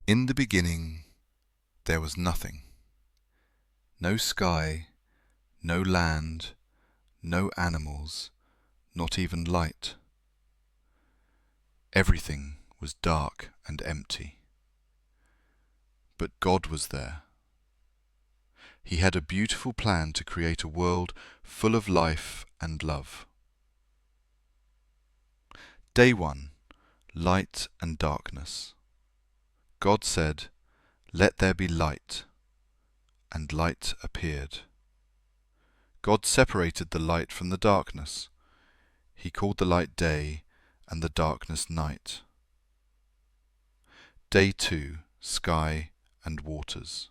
In the beginning there was nothing. No sky, no land, no animals, not even light. Everything was dark and empty. But God was there. He had a beautiful plan to create a world full of life and love. Day 1. Light and darkness. God said, "Let there be light," and light appeared. God separated the light from the darkness. He called the light day and the darkness night. Day 2. Sky and waters.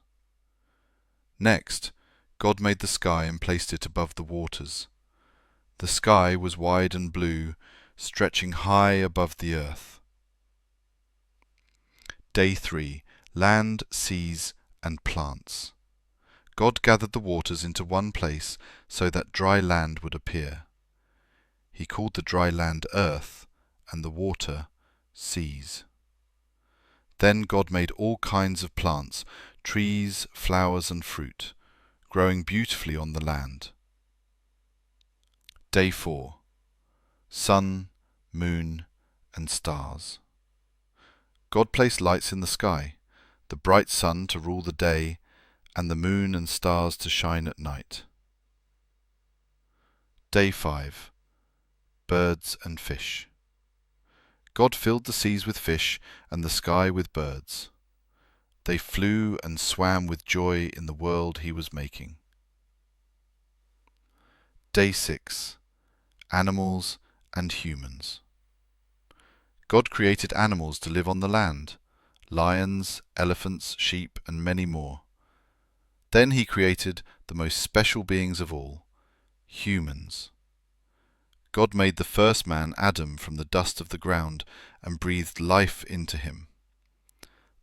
Next, God made the sky and placed it above the waters. The sky was wide and blue, stretching high above the earth. Day 3. Land, seas, and plants. God gathered the waters into one place so that dry land would appear. He called the dry land earth, and the water seas. Then God made all kinds of plants, trees, flowers, and fruit, growing beautifully on the land. Day 4. Sun, moon, and stars. God placed lights in the sky, the bright sun to rule the day, and the moon and stars to shine at night. Day 5. Birds and fish. God filled the seas with fish and the sky with birds. They flew and swam with joy in the world he was making. Day 6. Animals and humans. God created animals to live on the land, lions, elephants, sheep, and many more. Then he created the most special beings of all, humans. God made the first man, Adam, from the dust of the ground and breathed life into him.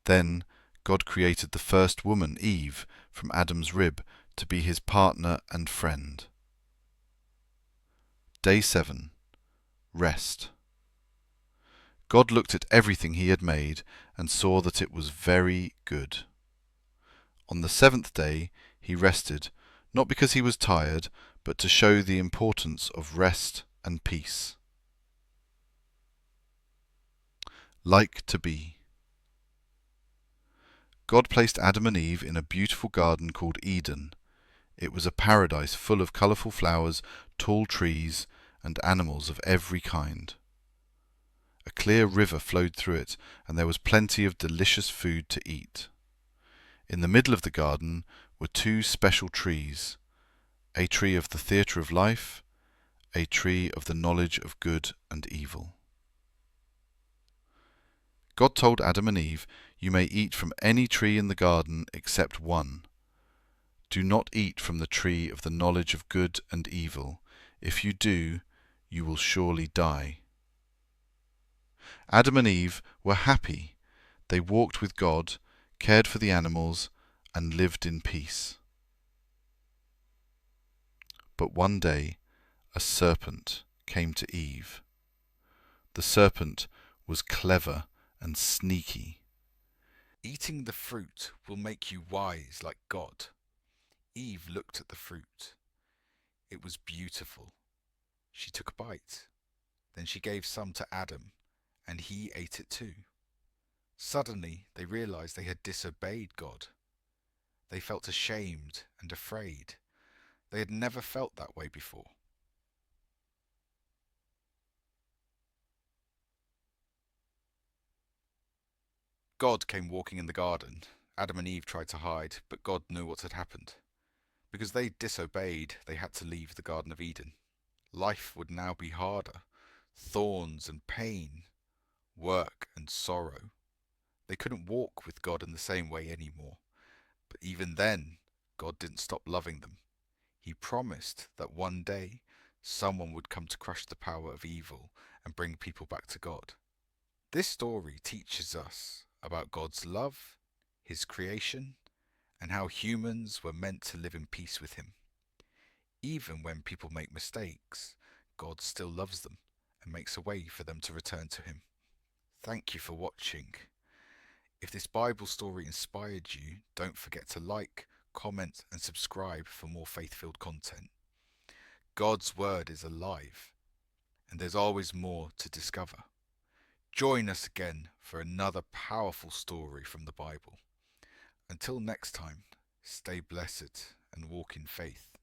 Then God created the first woman, Eve, from Adam's rib to be his partner and friend. Day 7. Rest. God looked at everything he had made and saw that it was very good. On the seventh day he rested, not because he was tired, but to show the importance of rest and peace. Like to be. God placed Adam and Eve in a beautiful garden called Eden. It was a paradise full of colourful flowers, tall trees, and animals of every kind. A clear river flowed through it, and there was plenty of delicious food to eat. In the middle of the garden were two special trees, a tree of the theatre of life, a tree of the knowledge of good and evil. God told Adam and Eve, "You may eat from any tree in the garden except one. Do not eat from the tree of the knowledge of good and evil. If you do, you will surely die." Adam and Eve were happy. They walked with God, cared for the animals, and lived in peace. But one day a serpent came to Eve. The serpent was clever and sneaky. "Eating the fruit will make you wise like God." Eve looked at the fruit. It was beautiful. She took a bite. Then she gave some to Adam, and he ate it too. Suddenly they realized they had disobeyed God. They felt ashamed and afraid. They had never felt that way before. God came walking in the garden. Adam and Eve tried to hide, but God knew what had happened. Because they disobeyed, they had to leave the Garden of Eden. Life would now be harder. Thorns and pain, work and sorrow. They couldn't walk with God in the same way anymore. But even then, God didn't stop loving them. He promised that one day someone would come to crush the power of evil and bring people back to God. This story teaches us about God's love, his creation, and how humans were meant to live in peace with him. Even when people make mistakes, God still loves them and makes a way for them to return to him. Thank you for watching. If this Bible story inspired you, don't forget to like, comment, and subscribe for more faith-filled content. God's Word is alive, and there's always more to discover. Join us again for another powerful story from the Bible. Until next time, stay blessed and walk in faith.